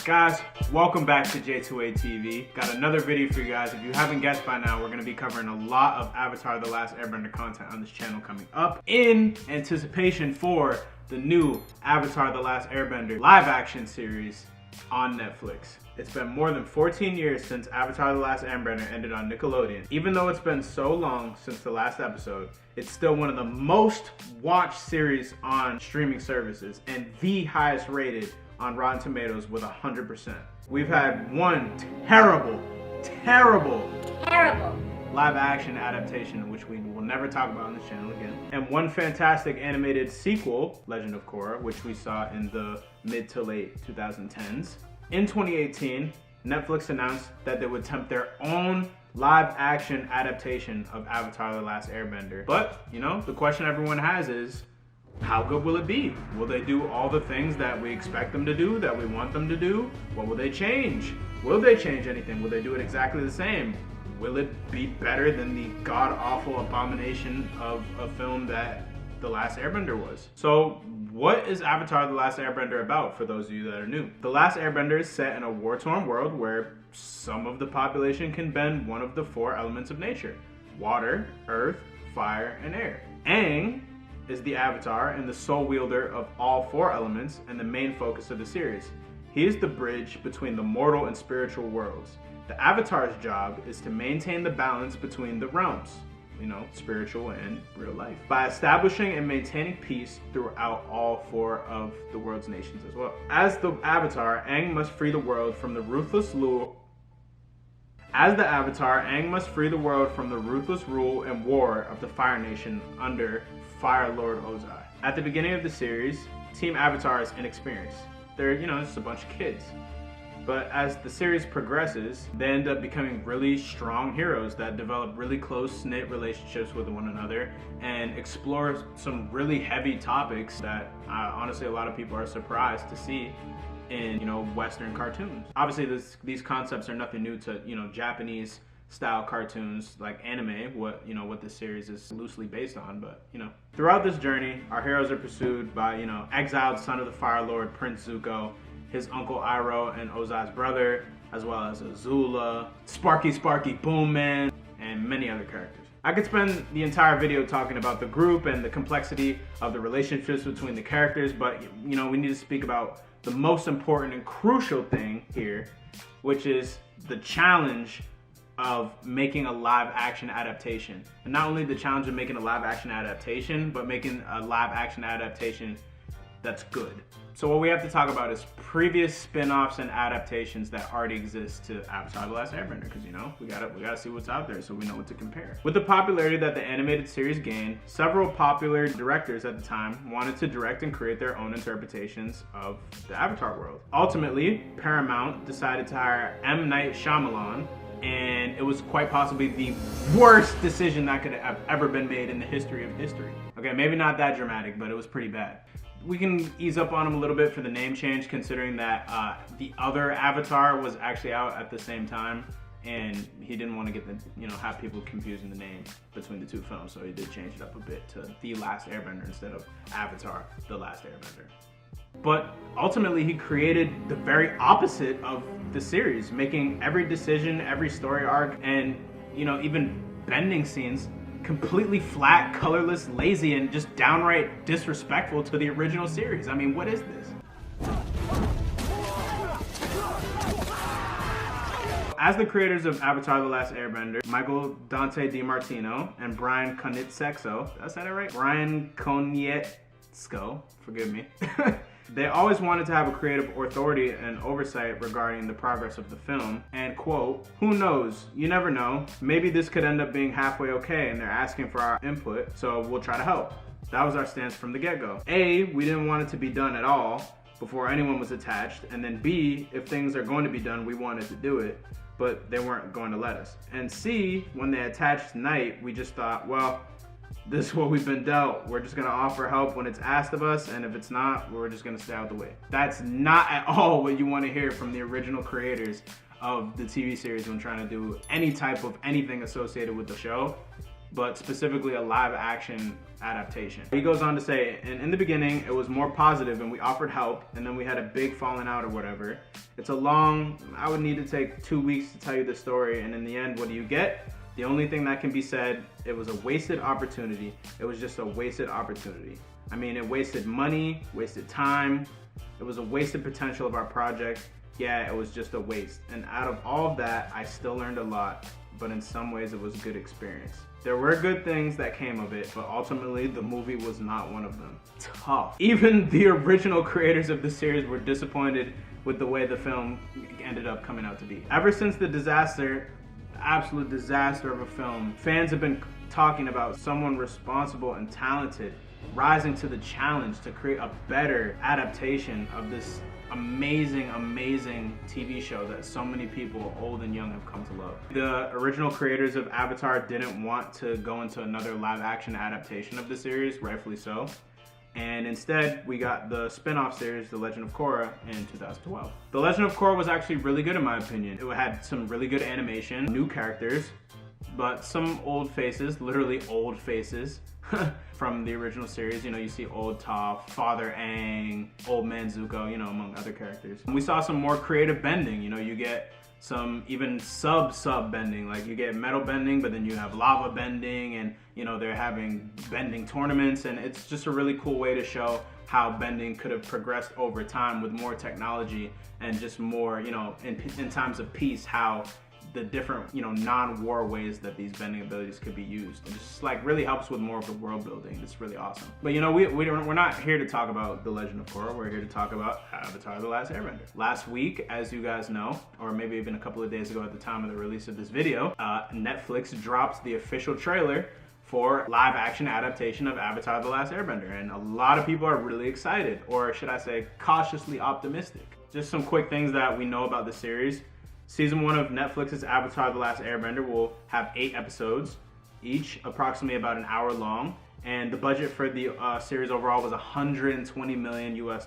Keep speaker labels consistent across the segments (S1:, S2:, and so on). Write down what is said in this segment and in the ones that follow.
S1: Guys, welcome back to J2A TV. Got another video for you guys. If you haven't guessed by now, we're going to be covering a lot of Avatar: The Last Airbender content on this channel coming up in anticipation for the new Avatar: The Last Airbender live action series on Netflix. It's been more than 14 years since Avatar: The Last Airbender ended on Nickelodeon. Even though it's been so long since the last episode, it's still one of the most watched series on streaming services and the highest rated on Rotten Tomatoes with 100%. We've had one terrible live action adaptation, which we will never talk about on this channel again, and one fantastic animated sequel, Legend of Korra, which we saw in the mid to late 2010s. In 2018, Netflix announced that they would attempt their own live action adaptation of Avatar: The Last Airbender. But, you know, the question everyone has is, how good will it be? Will they do all the things that we expect them to do, that we want them to do? What will they change? Will they change anything? Will they do it exactly the same? Will it be better than the god-awful abomination of a film that The Last Airbender was? So, what is Avatar: The Last Airbender about, for those of you that are new? The Last Airbender is set in a war-torn world where some of the population can bend one of the four elements of nature: water, earth, fire, and air. Aang is the Avatar and the sole wielder of all four elements and the main focus of the series. He is the bridge between the mortal and spiritual worlds. The Avatar's job is to maintain the balance between the realms, you know, spiritual and real life, by establishing and maintaining peace throughout all four of the world's nations as well. As the Avatar, Aang must free the world from the ruthless rule and war of the Fire Nation under Fire Lord Ozai. At the beginning of the series, Team Avatar is inexperienced. They're, you know, just a bunch of kids. But as the series progresses, they end up becoming really strong heroes that develop really close-knit relationships with one another and explore some really heavy topics that honestly a lot of people are surprised to see in, you know, Western cartoons. Obviously these concepts are nothing new to, you know, Japanese style cartoons like anime, what this series is loosely based on. But, you know, throughout this journey, our heroes are pursued by, you know, exiled son of the Fire Lord, Prince Zuko, his uncle Iroh and Ozai's brother, as well as Azula, Sparky Boom Man, and many other characters. I could spend the entire video talking about the group and the complexity of the relationships between the characters, but, you know, we need to speak about the most important and crucial thing here, which is the challenge of making a live action adaptation. And not only the challenge of making a live action adaptation, but making a live action adaptation that's good. So what we have to talk about is previous spin-offs and adaptations that already exist to Avatar: The Last Airbender, because, you know, we gotta see what's out there so we know what to compare. With the popularity that the animated series gained, several popular directors at the time wanted to direct and create their own interpretations of the Avatar world. Ultimately, Paramount decided to hire M. Night Shyamalan, and it was quite possibly the worst decision that could have ever been made in the history of history. Okay, maybe not that dramatic, but it was pretty bad. We can ease up on him a little bit for the name change, considering that the other Avatar was actually out at the same time, and he didn't want to get have people confusing the name between the two films, so he did change it up a bit to The Last Airbender instead of Avatar: The Last Airbender. But ultimately, he created the very opposite of the series, making every decision, every story arc, and, you know, even bending scenes completely flat, colorless, lazy, and just downright disrespectful to the original series. I mean, what is this? As the creators of Avatar: The Last Airbender, Michael Dante DiMartino and Brian Konietzko, did I say that right? Brian Konietzko, forgive me. They always wanted to have a creative authority and oversight regarding the progress of the film, and quote, "Who knows? You never know. Maybe this could end up being halfway okay and they're asking for our input, so we'll try to help." That was our stance from the get-go. A, we didn't want it to be done at all before anyone was attached, and then B, if things are going to be done, we wanted to do it, but they weren't going to let us. And C, when they attached Night, we just thought, well, this is what we've been dealt. We're just gonna offer help when it's asked of us, and if it's not, we're just gonna stay out of the way. That's not at all what you wanna hear from the original creators of the TV series when trying to do any type of anything associated with the show. but specifically a live action adaptation. He goes on to say, in the beginning, it was more positive and we offered help, and then we had a big falling out or whatever. It's a long, I would need to take 2 weeks to tell you the story, and in the end, what do you get? The only thing that can be said, it was a wasted opportunity. It was just a wasted opportunity. I mean, it wasted money, wasted time. It was a wasted potential of our project. Yeah, it was just a waste. And out of all of that, I still learned a lot, but in some ways it was a good experience. There were good things that came of it, but ultimately the movie was not one of them. Tough. Even the original creators of the series were disappointed with the way the film ended up coming out to be. Ever since the disaster, absolute disaster of a film, fans have been talking about someone responsible and talented rising to the challenge to create a better adaptation of this amazing, amazing TV show that so many people, old and young, have come to love. The original creators of Avatar didn't want to go into another live action adaptation of the series, rightfully so. And instead, we got the spin-off series, The Legend of Korra, in 2012. The Legend of Korra was actually really good in my opinion. It had some really good animation, new characters, but some old faces, literally old faces, from the original series. You know, you see old Toph, Father Aang, old man Zuko, you know, among other characters. We saw some more creative bending. You know, you get some even sub bending, like you get metal bending, but then you have lava bending, and you know, they're having bending tournaments, and it's just a really cool way to show how bending could have progressed over time with more technology and just more, you know, in times of peace, how the different, you know, non-war ways that these bending abilities could be used. It just like really helps with more of the world building. It's really awesome. But you know, we're not here to talk about The Legend of Korra. We're here to talk about Avatar: The Last Airbender. Last week, as you guys know, or maybe even a couple of days ago at the time of the release of this video, Netflix dropped the official trailer for live action adaptation of Avatar: The Last Airbender, and a lot of people are really excited, or should I say cautiously optimistic. Just some quick things that we know about the series. Season 1 of Netflix's Avatar: The Last Airbender will have 8 episodes, each approximately about an hour long, and the budget for the series overall was $120 million US,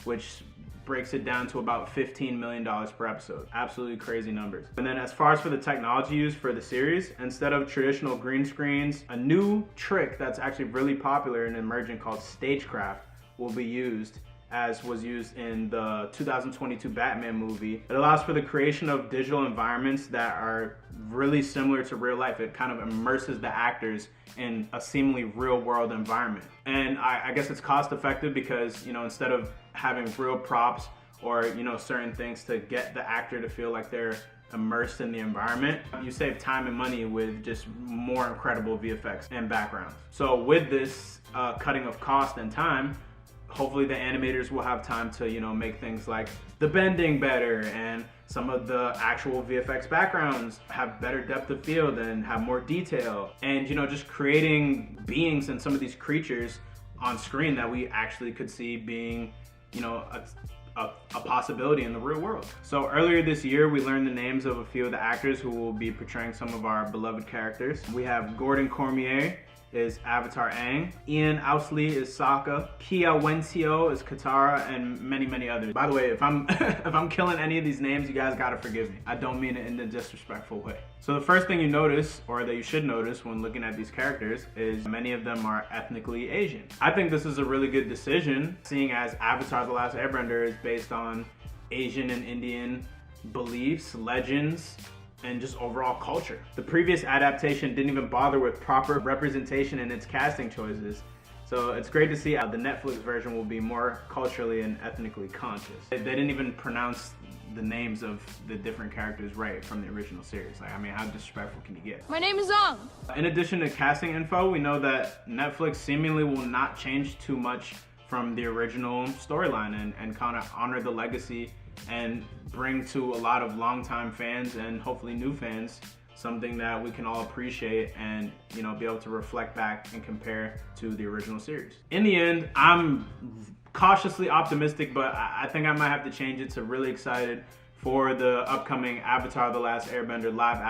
S1: which breaks it down to about $15 million per episode. Absolutely crazy numbers. And then as far as for the technology used for the series, instead of traditional green screens, a new trick that's actually really popular and emerging called stagecraft will be used, as was used in the 2022 Batman movie. It allows for the creation of digital environments that are really similar to real life. It kind of immerses the actors in a seemingly real world environment. And I guess it's cost effective because, you know, instead of having real props or, you know, certain things to get the actor to feel like they're immersed in the environment, you save time and money with just more incredible VFX and backgrounds. So with this cutting of cost and time, hopefully the animators will have time to, you know, make things like the bending better, and some of the actual VFX backgrounds have better depth of field and have more detail, and, you know, just creating beings and some of these creatures on screen that we actually could see being, you know, a possibility in the real world. So earlier this year, we learned the names of a few of the actors who will be portraying some of our beloved characters. We have Gordon Cormier is Avatar Aang, Ian Ousley is Sokka, Kia Wentio is Katara, and many, many others. By the way, if I'm if I'm killing any of these names, you guys gotta forgive me. I don't mean it in a disrespectful way. So the first thing you notice, or that you should notice when looking at these characters, is many of them are ethnically Asian. I think this is a really good decision, seeing as Avatar: The Last Airbender is based on Asian and Indian beliefs, legends, and just overall culture. The previous adaptation didn't even bother with proper representation in its casting choices, so it's great to see how the Netflix version will be more culturally and ethnically conscious. They didn't even pronounce the names of the different characters right from the original series. Like, I mean, how disrespectful can you get?
S2: My name is Aang.
S1: In addition to casting info, we know that Netflix seemingly will not change too much from the original storyline and kind of honor the legacy and bring to a lot of longtime fans and hopefully new fans something that we can all appreciate and, you know, be able to reflect back and compare to the original series. In the end, I'm cautiously optimistic, but I think I might have to change it to really excited for the upcoming Avatar: The Last Airbender live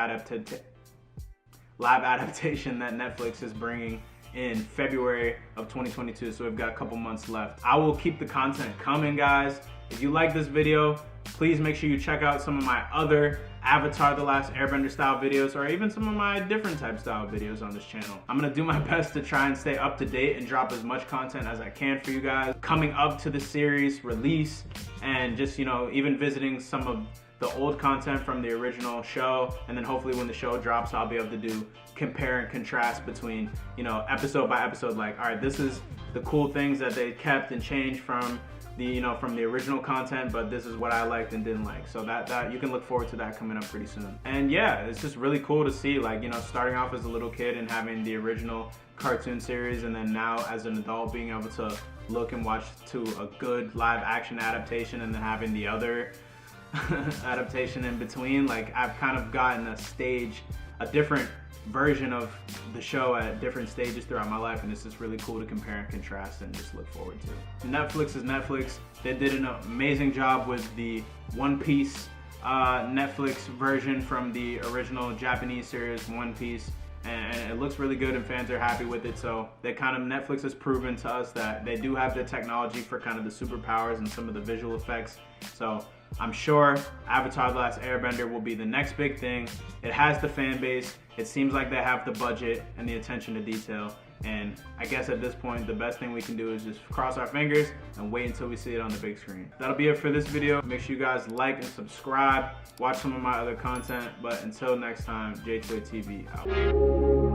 S1: adaptation that Netflix is bringing in February of 2022, so we've got a couple months left. I will keep the content coming, guys. If you like this video, Please make sure you check out some of my other Avatar: The Last Airbender style videos, or even some of my different type style videos on this channel. I'm gonna do my best to try and stay up to date and drop as much content as I can for you guys coming up to the series release, and just, you know, even visiting some of the old content from the original show, and then hopefully when the show drops, I'll be able to do compare and contrast between, you know, episode by episode, like, all right, this is the cool things that they kept and changed from the, you know, from the original content, but this is what I liked and didn't like. So that you can look forward to that coming up pretty soon. And yeah, it's just really cool to see, like, you know, starting off as a little kid and having the original cartoon series, and then now as an adult being able to look and watch to a good live action adaptation, and then having the other adaptation in between. Like, I've kind of gotten a different version of the show at different stages throughout my life, and it's just really cool to compare and contrast and just look forward to. Netflix is Netflix. They did an amazing job with the One Piece Netflix version from the original Japanese series One Piece, and it looks really good and fans are happy with it. So Netflix has proven to us that they do have the technology for kind of the superpowers and some of the visual effects. So I'm sure Avatar: The Last Airbender will be the next big thing. It has the fan base. It seems like they have the budget and the attention to detail. And I guess at this point, the best thing we can do is just cross our fingers and wait until we see it on the big screen. That'll be it for this video. Make sure you guys like and subscribe. Watch some of my other content. But until next time, J2A TV out.